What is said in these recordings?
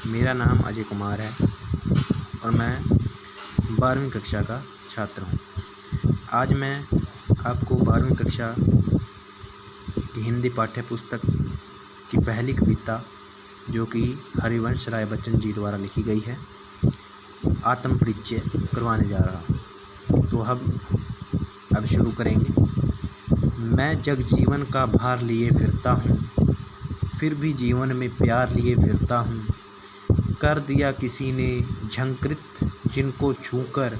मेरा नाम अजय कुमार है और मैं 12वीं कक्षा का छात्र हूँ। आज मैं आपको 12वीं कक्षा की हिंदी पाठ्य पुस्तक की पहली कविता, जो कि हरिवंश राय बच्चन जी द्वारा लिखी गई है, आत्म परिचय करवाने जा रहा हूँ। तो हम अब शुरू करेंगे। मैं जग जीवन का भार लिए फिरता हूँ, फिर भी जीवन में प्यार लिए फिरता हूँ। कर दिया किसी ने झंकृत जिनको छूकर,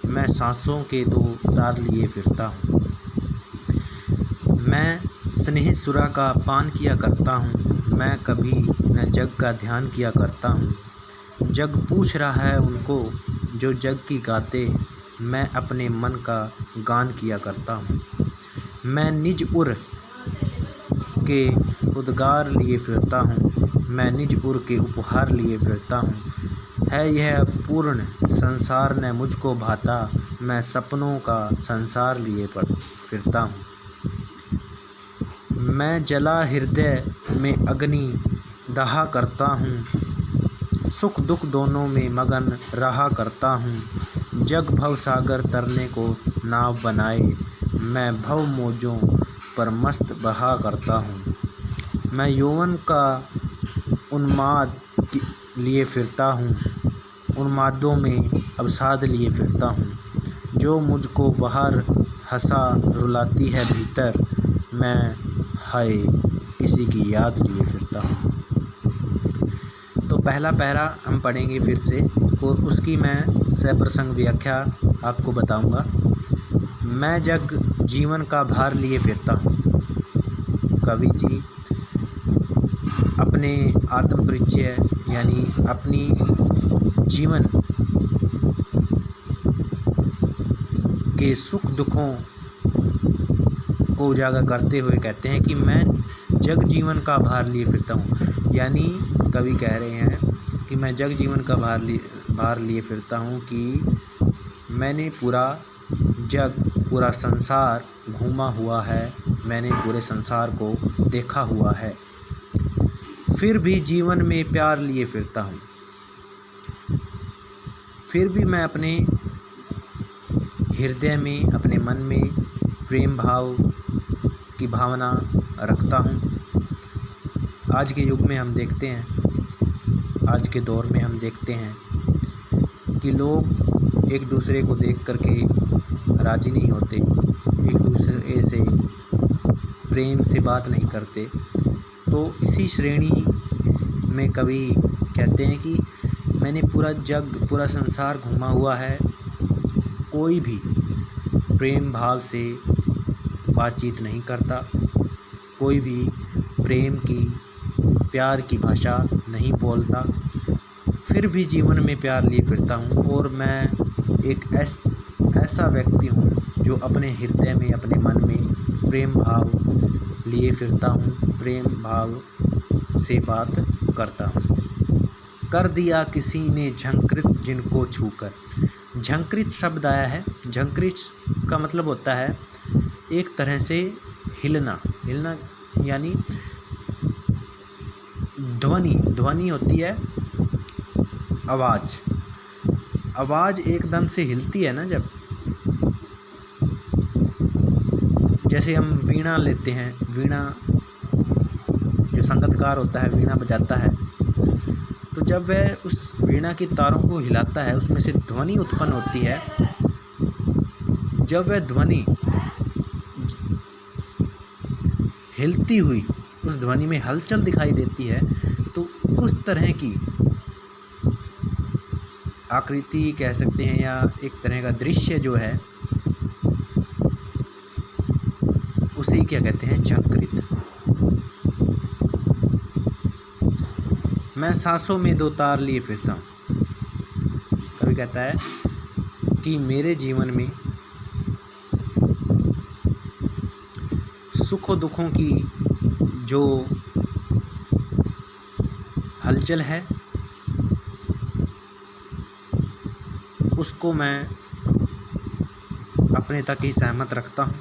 मैं सांसों के दो तार लिए फिरता हूँ। मैं स्नेह सुरा का पान किया करता हूँ, मैं कभी न जग का ध्यान किया करता हूँ। जग पूछ रहा है उनको जो जग की गाते, मैं अपने मन का गान किया करता हूँ। मैं निज उर के उद्गार लिए फिरता हूँ, मैं निज उर के उपहार लिए फिरता हूँ। है यह पूर्ण संसार न मुझको भाता, मैं सपनों का संसार लिए फिरता हूँ। मैं जला हृदय में अग्नि दहा करता हूँ, सुख दुख दोनों में मगन रहा करता हूँ। जग भव सागर तरने को नाव बनाए, मैं भव मौजों पर मस्त बहा करता हूँ। मैं यौवन का उन्माद लिए फिरता हूँ, उन्मादों में अवसाद लिए फिरता हूँ। जो मुझको बाहर हंसा रुलाती है भीतर, मैं हाय किसी की याद लिए फिरता हूँ। तो पहला पैरा हम पढ़ेंगे फिर से, और उसकी मैं सप्रसंग व्याख्या आपको बताऊंगा। मैं जग जीवन का भार लिए फिरता हूँ। कवि जी अपने आत्म परिचय यानी अपनी जीवन के सुख दुखों को उजागर करते हुए कहते हैं कि मैं जग जीवन का भार लिए फिरता हूँ। यानी कवि कह रहे हैं कि मैं जग जीवन का भार लिए फिरता हूँ कि मैंने पूरा जग, पूरा संसार घूमा हुआ है, मैंने पूरे संसार को देखा हुआ है, फिर भी जीवन में प्यार लिए फिरता हूँ। फिर भी मैं अपने हृदय में, अपने मन में प्रेम भाव की भावना रखता हूँ। आज के युग में हम देखते हैं, आज के दौर में हम देखते हैं कि लोग एक दूसरे को देख करके राज़ी नहीं होते, एक दूसरे से प्रेम से बात नहीं करते। तो इसी श्रेणी में कवि कहते हैं कि मैंने पूरा जग, पूरा संसार घूमा हुआ है, कोई भी प्रेम भाव से बातचीत नहीं करता, कोई भी प्रेम की, प्यार की भाषा नहीं बोलता, फिर भी जीवन में प्यार लिए फिरता हूँ। और मैं एक ऐसा व्यक्ति हूँ जो अपने हृदय में, अपने मन में प्रेम भाव लिए फिरता हूँ, प्रेम भाव से बात करता हूँ। कर दिया किसी ने झंकृत जिनको छूकर। झंकृत शब्द आया है। झंकृत का मतलब होता है एक तरह से हिलना, हिलना यानी ध्वनि, ध्वनि होती है आवाज़। आवाज़ एकदम से हिलती है ना, जब जैसे हम वीणा लेते हैं, वीणा जो संगीतकार होता है, वीणा बजाता है, तो जब वह उस वीणा की तारों को हिलाता है, उसमें से ध्वनि उत्पन्न होती है। जब वह ध्वनि हिलती हुई, उस ध्वनि में हलचल दिखाई देती है, तो उस तरह की आकृति कह सकते हैं, या एक तरह का दृश्य जो है, उसे क्या कहते हैं, झंकृत। मैं सांसों में दो तार लिए फिरता हूँ। कवि कहता है कि मेरे जीवन में सुखों दुखों की जो हलचल है, उसको मैं अपने तक ही सहमत रखता हूँ।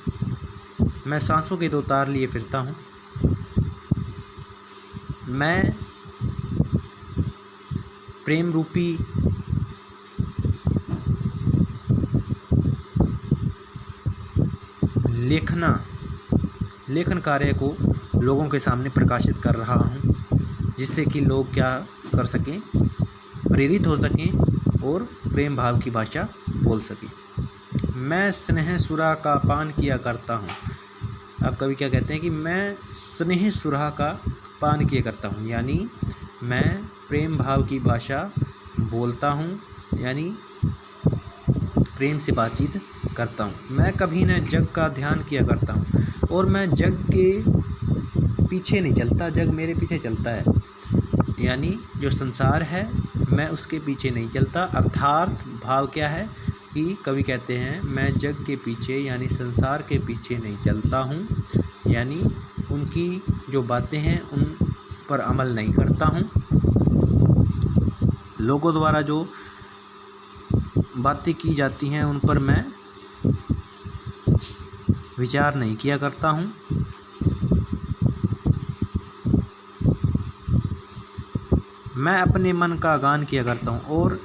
मैं सांसों के दो तार लिए फिरता हूँ। मैं प्रेम रूपी लेखन कार्य को लोगों के सामने प्रकाशित कर रहा हूँ, जिससे कि लोग क्या कर सकें, प्रेरित हो सकें और प्रेम भाव की भाषा बोल सकें। मैं स्नेह सुरा का पान किया करता हूँ। अब कवि क्या कहते हैं कि मैं स्नेह सुरा का पान किया करता हूँ, यानी मैं प्रेम भाव की भाषा बोलता हूँ, यानी प्रेम से बातचीत करता हूँ। मैं कभी न जग का ध्यान किया करता हूँ, और मैं जग के पीछे नहीं चलता, जग मेरे पीछे चलता है, यानी जो संसार है मैं उसके पीछे नहीं चलता। अर्थात भाव क्या है कि कवि कहते हैं मैं जग के पीछे यानी संसार के पीछे नहीं चलता हूँ, यानी उनकी जो बातें हैं उन पर अमल नहीं करता हूँ। लोगों द्वारा जो बातें की जाती हैं उन पर मैं विचार नहीं किया करता हूँ। मैं अपने मन का गान किया करता हूँ। और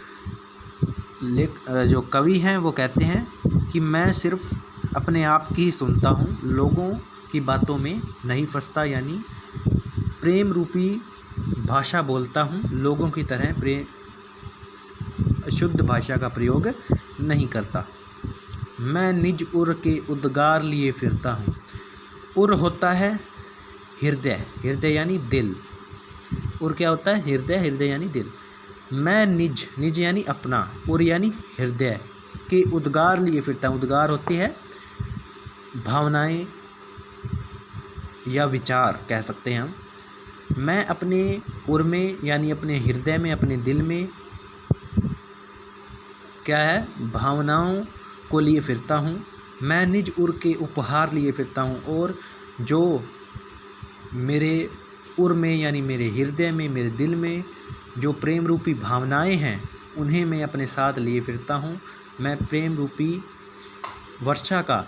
जो कवि हैं वो कहते हैं कि मैं सिर्फ अपने आप की ही सुनता हूँ, लोगों की बातों में नहीं फंसता, यानी प्रेम रूपी भाषा बोलता हूँ, लोगों की तरह शुद्ध भाषा का प्रयोग नहीं करता। मैं निज उर के उद्गार लिए फिरता हूँ। उर होता है हृदय, हृदय यानी दिल। उर क्या होता है? हृदय, हृदय यानी दिल। मैं निज यानी अपना, उर यानी हृदय के उद्गार लिए फिरता हूँ। उद्गार होती है भावनाएं या विचार कह सकते हैं हम। मैं अपने उर में यानी अपने हृदय में, अपने दिल में क्या है, भावनाओं को लिए फिरता हूँ। मैं निज उर के उपहार लिए फिरता हूँ, और जो मेरे उर में यानी मेरे हृदय में, मेरे दिल में जो प्रेम रूपी भावनाएं हैं उन्हें मैं अपने साथ लिए फिरता हूँ। मैं प्रेम रूपी वर्षा का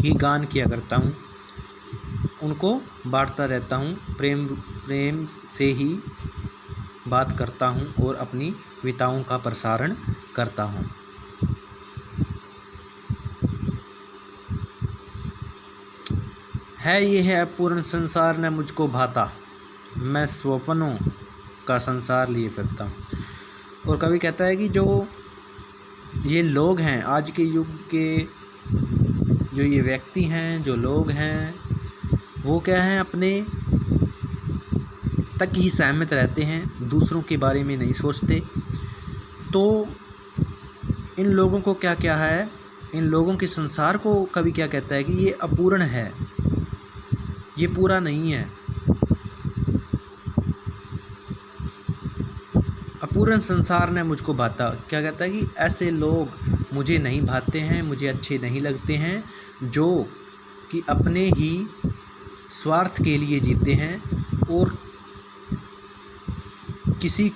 ही गान किया करता हूँ, उनको बांटता रहता हूँ, प्रेम से ही बात करता हूँ और अपनी कविताओं का प्रसारण करता हूँ। है ये है अपूर्ण संसार न मुझको भाता, मैं स्वप्नों का संसार लिए फिरता हूँ। और कवि कहता है कि जो ये लोग हैं, आज के युग के जो ये व्यक्ति हैं, जो लोग हैं, वो क्या हैं, अपने तक ही सहमत रहते हैं, दूसरों के बारे में नहीं सोचते। तो इन लोगों को क्या क्या है, इन लोगों के संसार को कवि क्या कहता है कि ये अपूर्ण है, ये पूरा नहीं है। अपूर्ण संसार ने मुझको भाता, क्या कहता है कि ऐसे लोग मुझे नहीं भाते हैं, मुझे अच्छे नहीं लगते हैं, जो कि अपने ही स्वार्थ के लिए जीते हैं और किसी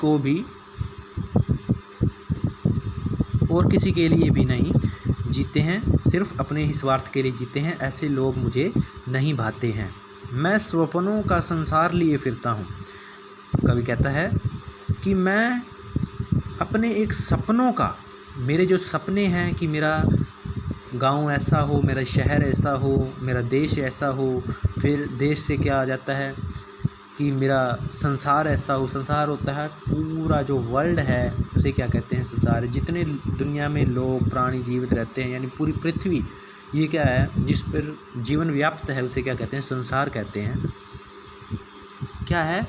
के लिए भी नहीं जीते हैं, सिर्फ अपने ही स्वार्थ के लिए जीते हैं। ऐसे लोग मुझे नहीं भाते हैं। मैं स्वप्नों का संसार लिए फिरता हूँ। कवि कहता है कि मैं अपने एक सपनों का, मेरे जो सपने हैं कि मेरा गांव ऐसा हो, मेरा शहर ऐसा हो, मेरा देश ऐसा हो, फिर देश से क्या आ जाता है कि मेरा संसार ऐसा हो। संसार होता है पूरा जो वर्ल्ड है, उसे क्या कहते हैं, संसार। जितने दुनिया में लोग प्राणी जीवित रहते हैं, यानी पूरी पृथ्वी, ये क्या है, जिस पर जीवन व्याप्त है, उसे क्या कहते हैं, संसार कहते हैं। क्या है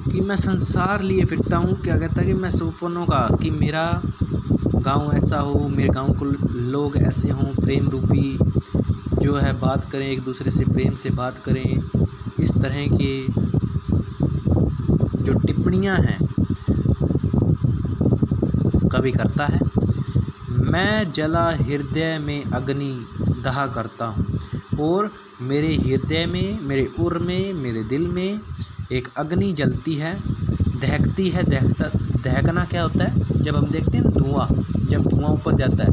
कि मैं संसार लिए फिरता हूँ। क्या कहता है कि मैं सपनों का, कि मेरा गांव ऐसा हो, मेरे गांव को लोग ऐसे हों, प्रेम रूपी जो है बात करें, एक दूसरे से प्रेम से बात करें। इस तरह के जो टिप्पणियां हैं कवि करता है। मैं जला हृदय में अग्नि दहा करता हूँ, और मेरे हृदय में, मेरे उर में, मेरे दिल में एक अग्नि जलती है, दहकती है। दहकना क्या होता है, जब हम देखते हैं धुआं, जब धुआं ऊपर जाता है,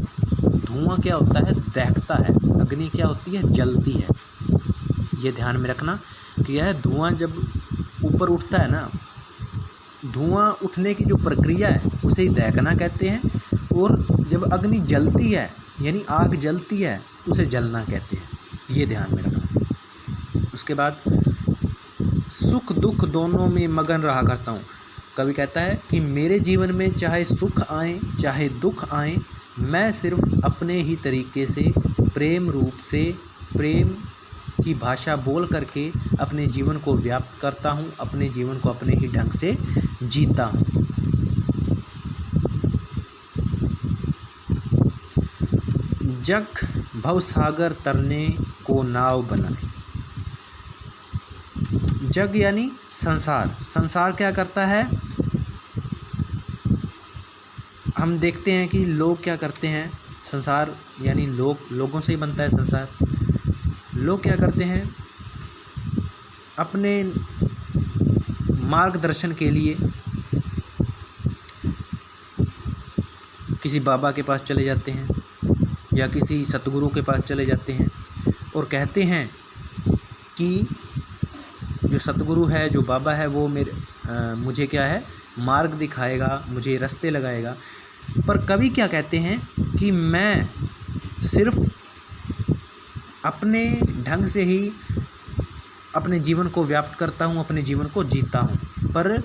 धुआं क्या होता है, दहकता है। अग्नि क्या होती है, जलती है। ये ध्यान में रखना। कि यह धुआं जब ऊपर उठता है ना, धुआं उठने की जो प्रक्रिया है उसे ही दहकना कहते हैं, और जब अग्नि जलती है यानी आग जलती है उसे जलना कहते हैं। ये ध्यान में रखना। उसके बाद सुख दुख दोनों में मगन रहा करता हूँ। कवि कहता है कि मेरे जीवन में चाहे सुख आए चाहे दुख आए, मैं सिर्फ अपने ही तरीके से प्रेम रूप से, प्रेम की भाषा बोल करके अपने जीवन को व्याप्त करता हूँ, अपने जीवन को अपने ही ढंग से जीता हूँ। जग भवसागर तरने को नाव बनाए। जग यानी संसार। संसार क्या करता है, हम देखते हैं कि लोग क्या करते हैं, संसार यानी लोगों से ही बनता है संसार। लोग क्या करते हैं, अपने मार्गदर्शन के लिए किसी बाबा के पास चले जाते हैं या किसी सतगुरु के पास चले जाते हैं और कहते हैं कि जो सतगुरु है, जो बाबा है, वो मुझे क्या है, मार्ग दिखाएगा, मुझे रास्ते लगाएगा। पर कवि क्या कहते हैं कि मैं सिर्फ अपने ढंग से ही अपने जीवन को व्याप्त करता हूँ, अपने जीवन को जीता हूँ। पर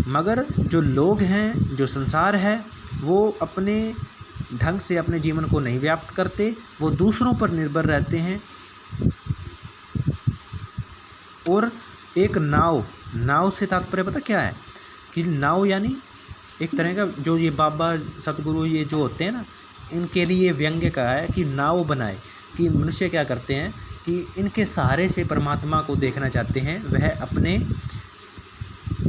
मगर जो लोग हैं, जो संसार है, वो अपने ढंग से अपने जीवन को नहीं व्याप्त करते, वो दूसरों पर निर्भर रहते हैं। और एक नाव से तात्पर्य पता क्या है, कि नाव यानी एक तरह का जो ये बाबा सतगुरु ये जो होते हैं ना, इनके लिए व्यंग्य कहा है कि नाव बनाए। कि मनुष्य क्या करते हैं कि इनके सहारे से परमात्मा को देखना चाहते हैं, वह अपने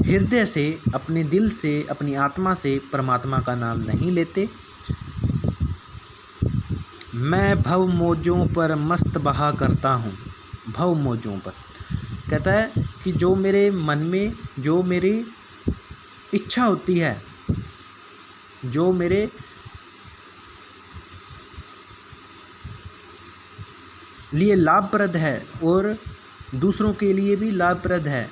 हृदय से, अपने दिल से, अपनी आत्मा से परमात्मा का नाम नहीं लेते। मैं भव मौजों पर मस्त बहा करता हूँ। भव मौजों पर कहता है कि जो मेरे मन में, जो मेरी इच्छा होती है, जो मेरे लिए लाभप्रद है और दूसरों के लिए भी लाभप्रद है,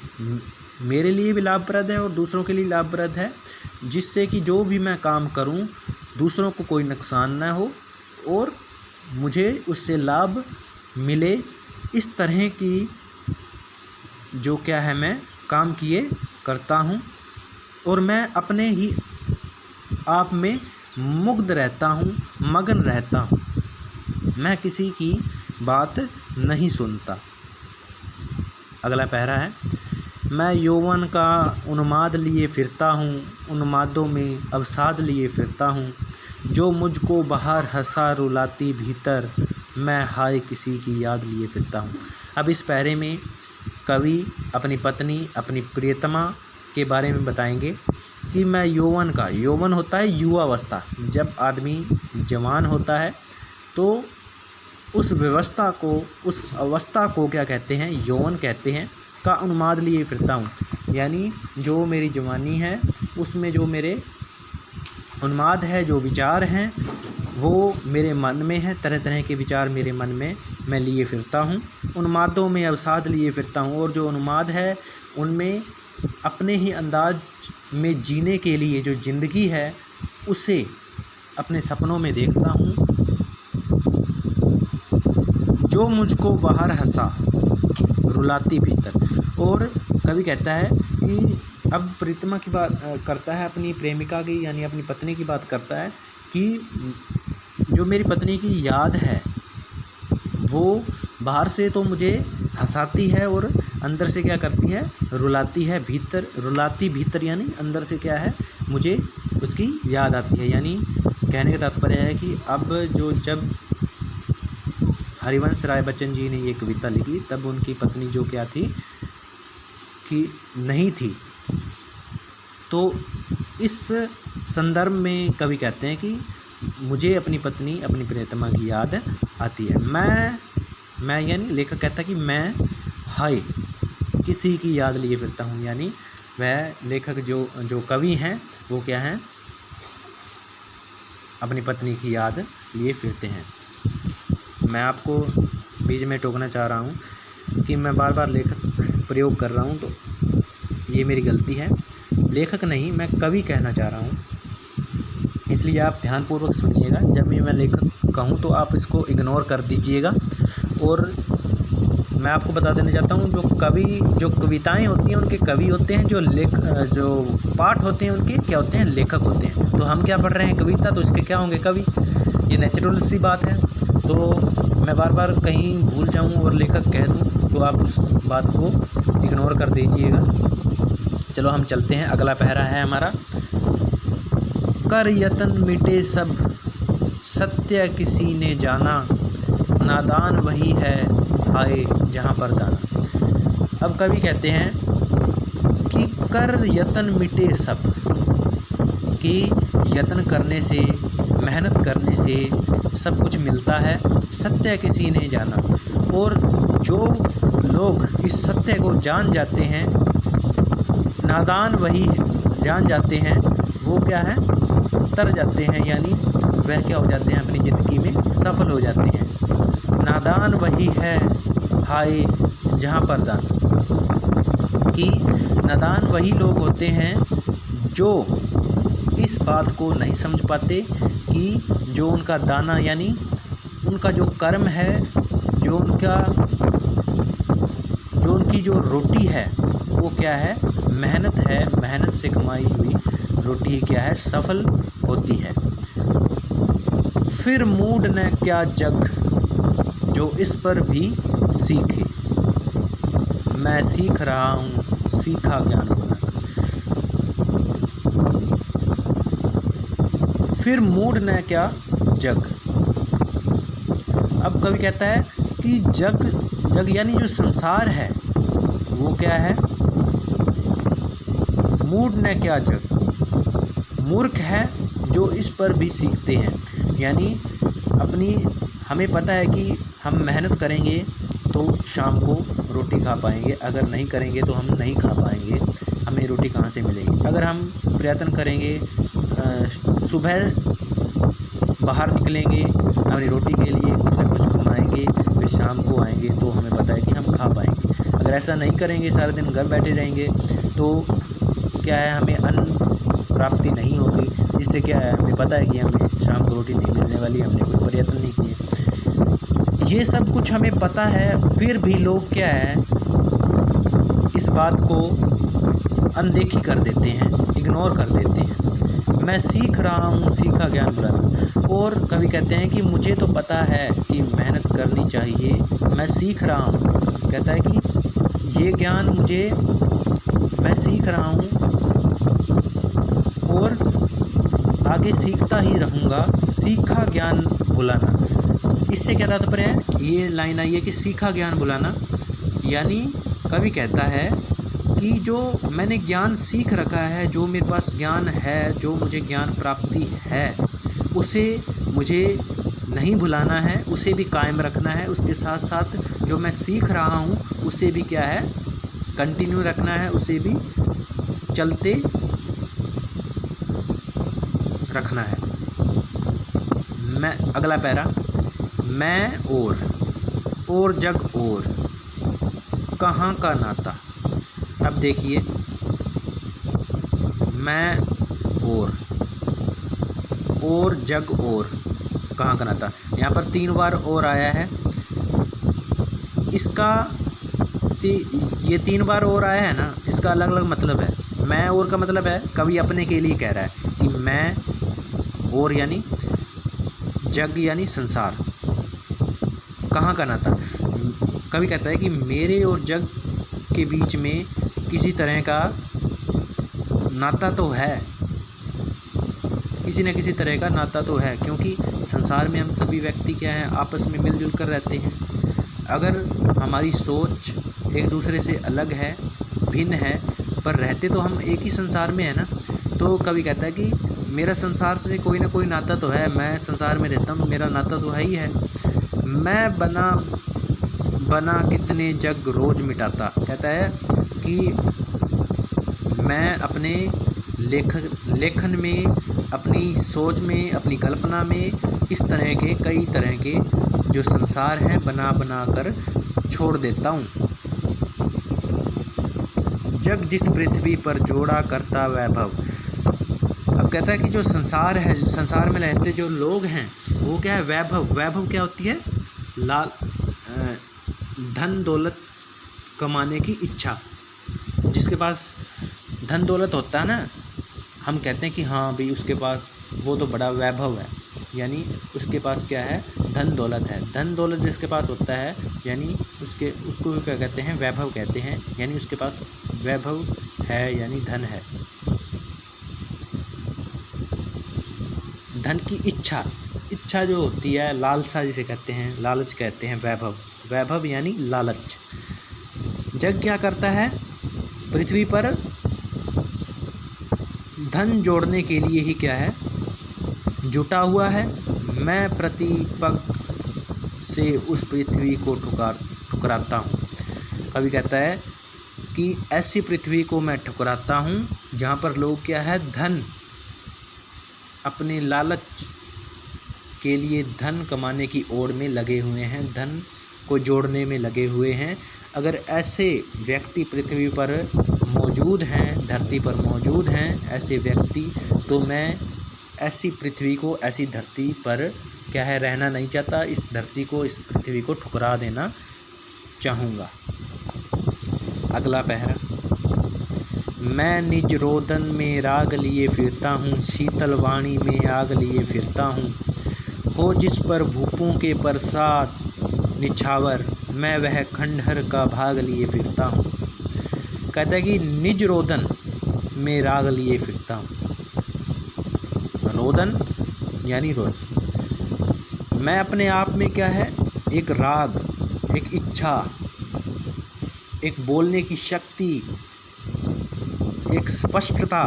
मेरे लिए भी लाभप्रद है और दूसरों के लिए लाभप्रद है, जिससे कि जो भी मैं काम करूं दूसरों को कोई नुकसान ना हो और मुझे उससे लाभ मिले। इस तरह की जो क्या है, मैं काम किए करता हूं और मैं अपने ही आप में मुग्ध रहता हूं, मगन रहता हूं, मैं किसी की बात नहीं सुनता। अगला पैरा है, मैं यौवन का उन्माद लिए फिरता हूँ, उन्मादों में अवसाद लिए फिरता हूँ, जो मुझको बाहर हंसा रुलाती भीतर, मैं हाय किसी की याद लिए फिरता हूँ। अब इस पैरे में कवि अपनी पत्नी, अपनी प्रियतमा के बारे में बताएंगे कि मैं यौवन का, यौवन होता है युवावस्था, जब आदमी जवान होता है तो उस व्यवस्था को, उस अवस्था को क्या कहते हैं, यौवन कहते हैं, का उन्माद लिए फिरता हूँ। यानी जो मेरी जवानी है उसमें जो मेरे उन्माद है, जो विचार हैं वो मेरे मन में है, तरह तरह के विचार मेरे मन में मैं लिए फिरता हूँ। उन्मादों में अवसाद लिए फिरता हूँ और जो उन्माद है उनमें अपने ही अंदाज में जीने के लिए जो ज़िंदगी है उसे अपने सपनों में देखता हूँ। जो मुझको बाहर हंसा रुलाती भीतर। और कवि कहता है कि अब प्रीतमा की बात करता है, अपनी प्रेमिका की यानी अपनी पत्नी की बात करता है कि जो मेरी पत्नी की याद है वो बाहर से तो मुझे हंसाती है और अंदर से क्या करती है, रुलाती है। भीतर, रुलाती भीतर यानी अंदर से क्या है, मुझे उसकी याद आती है। यानी कहने का तात्पर्य है कि अब जब हरिवंश राय बच्चन जी ने ये कविता लिखी तब उनकी पत्नी जो क्या थी कि नहीं थी। तो इस संदर्भ में कवि कहते हैं कि मुझे अपनी पत्नी, अपनी प्रियतमा की याद आती है। मैं यानी लेखक कहता है कि मैं हाय किसी की याद लिए फिरता हूँ। यानी वह लेखक जो कवि हैं वो क्या हैं, अपनी पत्नी की याद लिए फिरते हैं। मैं आपको बीच में टोकना चाह रहा हूँ कि मैं बार बार लेखक प्रयोग कर रहा हूँ तो ये मेरी गलती है। लेखक नहीं, मैं कवि कहना चाह रहा हूँ, इसलिए आप ध्यानपूर्वक सुनिएगा। जब भी मैं लेखक कहूँ तो आप इसको इग्नोर कर दीजिएगा। और मैं आपको बता देना चाहता हूँ, जो कविताएं होती हैं उनके कवि होते हैं, जो पाठ होते हैं उनके क्या होते हैं, लेखक होते हैं। तो हम क्या पढ़ रहे हैं, कविता, तो इसके क्या होंगे, कवि। ये नेचुरल सी बात है। तो मैं बार बार कहीं भूल जाऊँ और लेखक कह दूँ तो आप उस बात को इग्नोर कर दीजिएगा। चलो हम चलते हैं। अगला पहरा है हमारा, कर यतन मिटे सब सत्य किसी ने जाना, नादान वही है हाय जहाँ पर दाना। अब कवि कहते हैं कि कर यतन मिटे सब, कि यत्न करने से, मेहनत करने से सब कुछ मिलता है, सत्य किसी ने जाना। और जो लोग इस सत्य को जान जाते हैं, नादान वही जान जाते हैं, वो क्या है, तर जाते हैं, यानी वह क्या हो जाते हैं, अपनी ज़िंदगी में सफल हो जाते हैं। नादान वही है हाय जहाँ पर दाना, कि नादान वही लोग होते हैं जो इस बात को नहीं समझ पाते कि जो उनका दाना, यानी उनका जो कर्म है, जो उनकी जो रोटी है वो क्या है, मेहनत है, मेहनत से कमाई हुई रोटी ही क्या है, सफल होती है। फिर मूड न क्या जग जो इस पर भी सीखे, मैं सीख रहा हूँ सीखा ज्ञान बोला। फिर मूड न क्या जग। अब कवि कहता है कि जग यानी जो संसार है वो क्या है, मूड न क्या जग, मूर्ख है जो इस पर भी सीखते हैं। यानी हमें पता है कि हम मेहनत करेंगे तो शाम को रोटी खा पाएंगे, अगर नहीं करेंगे तो हम नहीं खा पाएंगे, हमें रोटी कहाँ से मिलेगी। अगर हम प्रयत्न करेंगे, सुबह बाहर निकलेंगे अपनी रोटी के लिए, कुछ ना कुछ कमाएंगे, फिर शाम को आएंगे तो हमें पता है कि हम खा पाएंगे। अगर ऐसा नहीं करेंगे, सारा दिन घर बैठे रहेंगे, तो क्या है, हमें अन्न प्राप्ति नहीं होगी, जिससे क्या है, हमें पता है कि हमें शाम को रोटी नहीं मिलने वाली, हमने कोई प्रयत्न नहीं किए। ये सब कुछ हमें पता है, फिर भी लोग क्या है, इस बात को अनदेखी कर देते हैं, इग्नोर कर देते हैं। मैं सीख रहा हूँ सीखा ज्ञान बुलाना। और कवि कहते हैं कि मुझे तो पता है कि मेहनत करनी चाहिए, मैं सीख रहा हूँ। कहता है कि ये ज्ञान मैं सीख रहा हूँ और आगे सीखता ही रहूँगा, सीखा ज्ञान बुलाना। इससे क्या तात्पर्य है, ये लाइन आई है कि सीखा ज्ञान बुलाना, यानी कवि कहता है कि जो मैंने ज्ञान सीख रखा है, जो मेरे पास ज्ञान है, जो मुझे ज्ञान प्राप्ति है, उसे मुझे नहीं भुलाना है, उसे भी कायम रखना है। उसके साथ साथ जो मैं सीख रहा हूँ उसे भी क्या है, कंटिन्यू रखना है, उसे भी चलते रखना है। मैं अगला पैरा, मैं और जग और कहाँ का नाता। अब देखिए, मैं और जग और कहाँ का नाता, यहाँ पर 3 बार और आया है। ये 3 बार और आया है ना, इसका अलग अलग मतलब है। मैं और का मतलब है कवि अपने के लिए कह रहा है कि मैं और यानी जग यानी संसार, कहाँ का नाता। कवि कहता है कि मेरे और जग के बीच में किसी तरह का नाता तो है, किसी न किसी तरह का नाता तो है, क्योंकि संसार में हम सभी व्यक्ति क्या हैं, आपस में मिलजुल कर रहते हैं। अगर हमारी सोच एक दूसरे से अलग है, भिन्न है, पर रहते तो हम एक ही संसार में है ना। तो कवि कहता है कि मेरा संसार से कोई ना कोई नाता तो है, मैं संसार में रहता हूँ, मेरा नाता तो है ही है। मैं बना कितने जग रोज मिटाता। कहता है कि मैं अपने लेखन में, अपनी सोच में, अपनी कल्पना में इस तरह के कई तरह के जो संसार हैं बना कर छोड़ देता हूँ। जग जिस पृथ्वी पर जोड़ा करता वैभव। अब कहता है कि जो संसार है, संसार में रहते जो लोग हैं वो क्या है, वैभव। वैभव क्या होती है, लाल धन दौलत कमाने की इच्छा। जिसके पास धन दौलत होता है ना, हम कहते हैं कि हाँ भाई उसके पास वो तो बड़ा वैभव है, यानी उसके पास क्या है, धन दौलत है। धन दौलत जिसके पास होता है यानी उसको क्या कहते हैं, वैभव कहते हैं, यानी उसके पास वैभव है यानी धन है। धन की इच्छा, इच्छा जो होती है, लालसा जिसे कहते हैं, लालच कहते हैं वैभव। वैभव यानी लालच। जग क्या करता है, पृथ्वी पर धन जोड़ने के लिए ही क्या है, जुटा हुआ है। मैं प्रतिपग से उस पृथ्वी को ठुकराता हूँ। कवि कहता है कि ऐसी पृथ्वी को मैं ठुकराता हूँ जहाँ पर लोग क्या है, धन, अपने लालच के लिए धन कमाने की ओर में लगे हुए हैं, धन को जोड़ने में लगे हुए हैं। अगर ऐसे व्यक्ति पृथ्वी पर मौजूद हैं, धरती पर मौजूद हैं ऐसे व्यक्ति, तो मैं ऐसी पृथ्वी को, ऐसी धरती पर क्या है, रहना नहीं चाहता। इस धरती को, इस पृथ्वी को ठुकरा देना चाहूँगा। अगला पहरा, मैं निज रोदन में राग लिए फिरता हूँ, शीतल वाणी में आग लिए फिरता हूँ। हो जिस पर भूपों के प्रसाद निछावर, मैं वह खंडहर का भाग लिए फिरता हूँ। कहता है कि निज रोदन में राग लिए फिरता हूँ। रोदन यानी रोद। मैं अपने आप में क्या है, एक राग, एक इच्छा, एक बोलने की शक्ति, एक स्पष्टता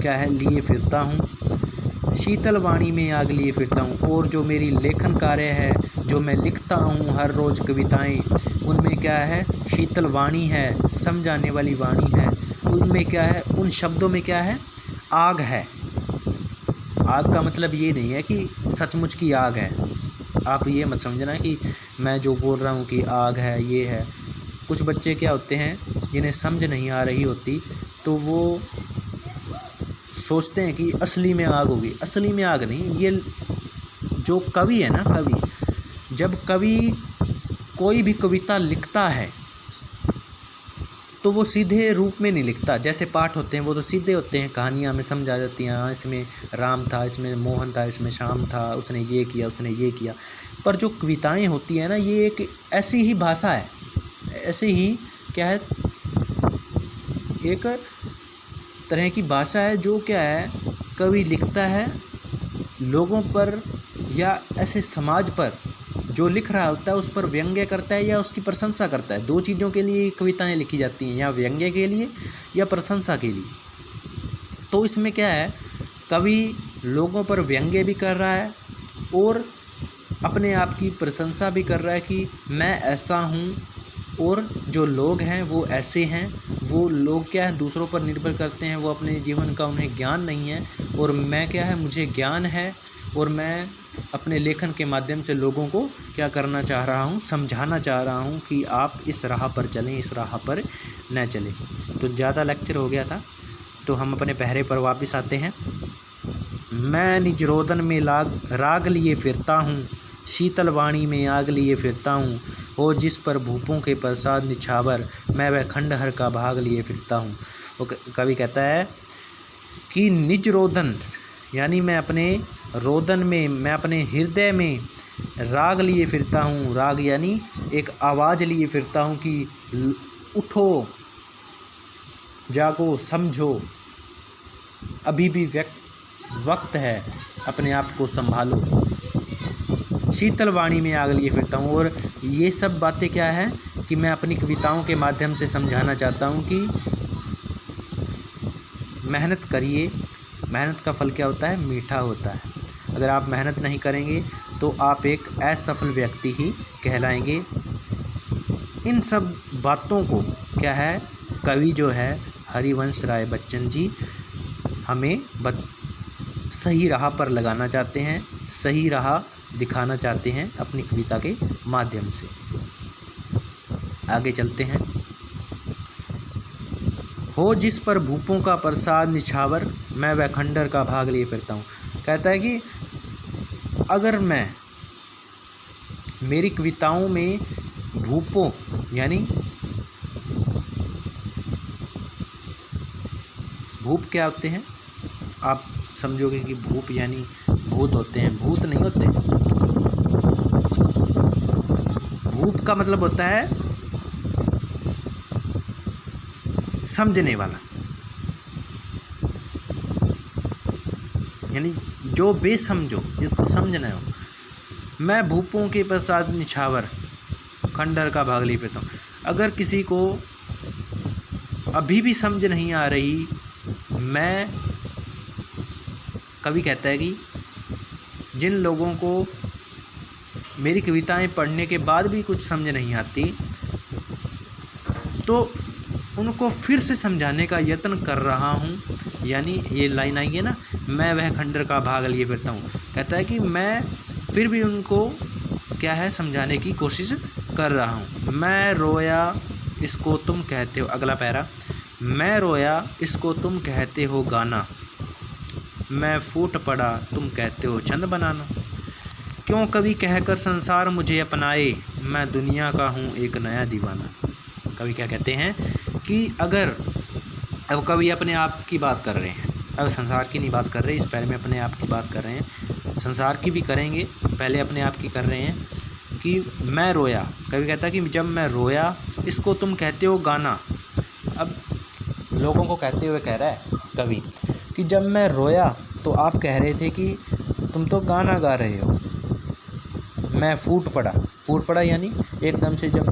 क्या है, लिए फिरता हूँ। शीतल वाणी में आग लिए फिरता हूँ। और जो मेरी लेखन कार्य है, जो मैं लिखता हूँ हर रोज़ कविताएं, उनमें क्या है, शीतल वाणी है, समझाने वाली वाणी है। उनमें क्या है, उन शब्दों में क्या है, आग है। आग का मतलब ये नहीं है कि सचमुच की आग है। आप ये मत समझना कि मैं जो बोल रहा हूँ कि आग है, ये है। कुछ बच्चे क्या होते हैं, जिन्हें समझ नहीं आ रही होती, तो वो सोचते हैं कि असली में आग होगी। असली में आग नहीं, ये जो कवि है ना, कवि, जब कवि कोई भी कविता लिखता है तो वो सीधे रूप में नहीं लिखता। जैसे पाठ होते हैं वो तो सीधे होते हैं, कहानियाँ में समझ आ जाती हैं, हाँ इसमें राम था, इसमें मोहन था, इसमें श्याम था, उसने ये किया, उसने ये किया। पर जो कविताएं होती हैं ना, ये एक ऐसी ही भाषा है, ऐसे ही क्या है, एक तरह की भाषा है जो क्या है, कवि लिखता है लोगों पर या ऐसे समाज पर जो लिख रहा होता है उस पर व्यंग्य करता है या उसकी प्रशंसा करता है। दो चीज़ों के लिए कविताएं लिखी जाती हैं, या व्यंग्य के लिए या प्रशंसा के लिए। तो इसमें क्या है, कवि लोगों पर व्यंग्य भी कर रहा है और अपने आप की प्रशंसा भी कर रहा है कि मैं ऐसा हूँ और जो लोग हैं वो ऐसे हैं। वो लोग क्या है, दूसरों पर निर्भर करते हैं, वो अपने जीवन का उन्हें ज्ञान नहीं है, और मैं क्या है, मुझे ज्ञान है और मैं अपने लेखन के माध्यम से लोगों को क्या करना चाह रहा हूँ, समझाना चाह रहा हूँ कि आप इस राह पर चलें, इस राह पर न चलें। तो ज़्यादा लेक्चर हो गया था, तो हम अपने पहरे पर वापस आते हैं। मैं निज रोदन में राग लिए फिरता हूँ, शीतल वाणी में आग लिए फिरता हूँ। हो जिस पर भूपों के प्रसाद निछावर, मैं वह खंडहर का भाग लिए फिरता हूँ। वो कवि कहता है कि निज रोदन यानी मैं अपने रोदन में, मैं अपने हृदय में राग लिए फिरता हूँ। राग यानी एक आवाज़ लिए फिरता हूँ कि उठो, जागो, समझो, अभी भी वक्त है, अपने आप को संभालो। शीतल वाणी में आग लिए फिरता हूँ। और ये सब बातें क्या है कि मैं अपनी कविताओं के माध्यम से समझाना चाहता हूँ कि मेहनत करिए, मेहनत का फल क्या होता है, मीठा होता है। अगर आप मेहनत नहीं करेंगे तो आप एक असफल व्यक्ति ही कहलाएंगे। इन सब बातों को क्या है, कवि जो है हरिवंश राय बच्चन जी हमें सही राह पर लगाना चाहते हैं, सही राह दिखाना चाहते हैं अपनी कविता के माध्यम से। आगे चलते हैं। हो जिस पर भूपों का प्रसाद निछावर, मैं वह खंडर का भाग लिए फिरता हूँ। कहता है कि अगर मैं मेरी कविताओं में भूपों यानी भूप क्या होते हैं, आप समझोगे कि भूप यानी भूत होते हैं। भूत नहीं होते। भूप का मतलब होता है समझने वाला, यानी जो बेसमझो, जिसको समझना हो। मैं भूपों के प्रसाद निछावर, खंडर का भाग लिए फिरता हूँ। अगर किसी को अभी भी समझ नहीं आ रही, मैं कवि कहता है कि जिन लोगों को मेरी कविताएं पढ़ने के बाद भी कुछ समझ नहीं आती, तो उनको फिर से समझाने का यत्न कर रहा हूँ। यानी ये लाइन आई है ना, मैं वह खंडर का भाग लिए फिरता हूँ। कहता है कि मैं फिर भी उनको क्या है समझाने की कोशिश कर रहा हूँ। मैं रोया इसको तुम कहते हो, अगला पैरा, मैं रोया इसको तुम कहते हो गाना, मैं फूट पड़ा तुम कहते हो छंद बनाना। क्यों कवि कहकर संसार मुझे अपनाए, मैं दुनिया का हूँ एक नया दीवाना। कवि क्या कहते हैं कि अगर, अब कवि अपने आप की बात कर रहे हैं, अब संसार की नहीं बात कर रहे, इस पैर में अपने आप की बात कर रहे हैं, संसार की भी करेंगे, पहले अपने आप की कर रहे हैं कि मैं रोया। कवि कहता है कि जब मैं रोया इसको तुम कहते हो गाना। अब लोगों को कहते हुए कह रहा है कवि कि जब मैं रोया तो आप कह रहे थे कि तुम तो गाना गा रहे हो। मैं फूट पड़ा यानी एकदम से जब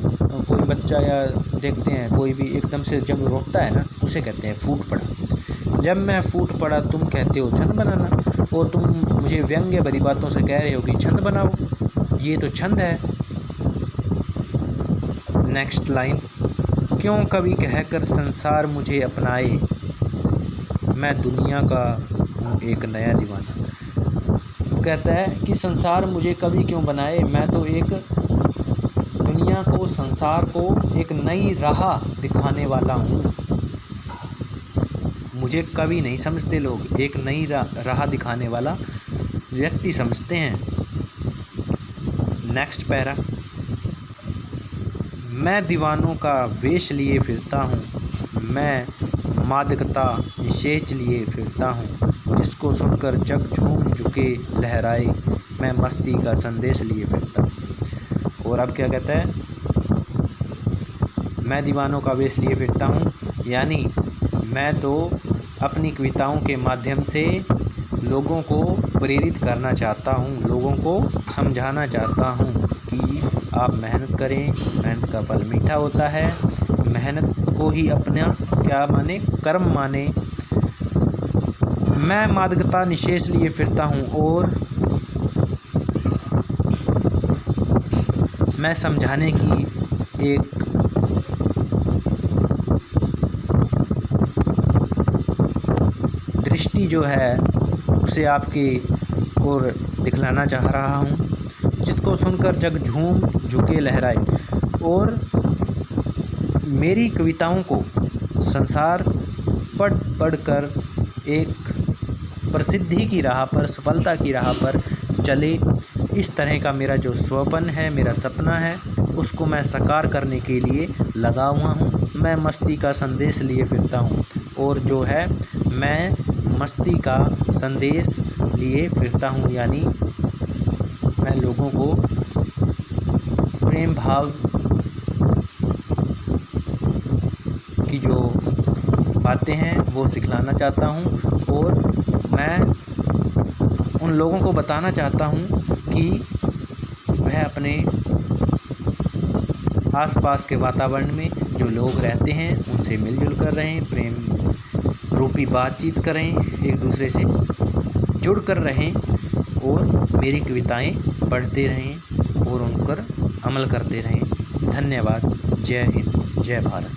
कोई बच्चा या देखते हैं कोई भी एकदम से जब रोता है ना, उसे कहते हैं फूट पड़ा। जब मैं फूट पड़ा तुम कहते हो छंद बनाना, और तुम मुझे व्यंग्य भरी बातों से कह रहे हो कि छंद बनाओ, ये तो छंद है। नेक्स्ट लाइन, क्यों कवि कहकर संसार मुझे अपनाए, मैं दुनिया का हूँ एक नया दीवाना। कहता है कि संसार मुझे कवि क्यों बनाए, मैं तो एक दुनिया को, संसार को एक नई राह दिखाने वाला हूँ। मुझे कवि नहीं समझते लोग, एक नई राह दिखाने वाला व्यक्ति समझते हैं। नेक्स्ट पैरा, मैं दीवानों का वेश लिए फिरता हूँ, मैं मादकता निषेच लिए फिरता हूँ, जिसको सुनकर जग झूम झुके लहराए, मैं मस्ती का संदेश लिए फिरता हूँ। और अब क्या कहता है, मैं दीवानों का वेश लिए फिरता हूँ, यानी मैं तो अपनी कविताओं के माध्यम से लोगों को प्रेरित करना चाहता हूँ, लोगों को समझाना चाहता हूँ कि आप मेहनत करें, मेहनत का फल मीठा होता है, मेहनत को ही अपना क्या माने, कर्म माने। मैं मादकता निषेध लिए फिरता हूँ और मैं समझाने की एक दृष्टि जो है उसे आपकी ओर दिखलाना चाह रहा हूँ, जिसको सुनकर जग झूम झुके लहराए। और मेरी कविताओं को संसार पढ़ कर एक प्रसिद्धि की राह पर, सफलता की राह पर चले, इस तरह का मेरा जो स्वप्न है, मेरा सपना है, उसको मैं साकार करने के लिए लगा हुआ हूँ। मैं मस्ती का संदेश लिए फिरता हूँ, और जो है मैं मस्ती का संदेश लिए फिरता हूँ, यानी मैं लोगों को प्रेम भाव की जो बातें हैं वो सिखलाना चाहता हूँ, और मैं उन लोगों को बताना चाहता हूँ कि वह अपने आसपास के वातावरण में जो लोग रहते हैं उनसे मिलजुल कर रहें, प्रेम रूपी बातचीत करें, एक दूसरे से जुड़ कर रहें, और मेरी कविताएं पढ़ते रहें और उन पर अमल करते रहें। धन्यवाद। जय हिंद, जय भारत।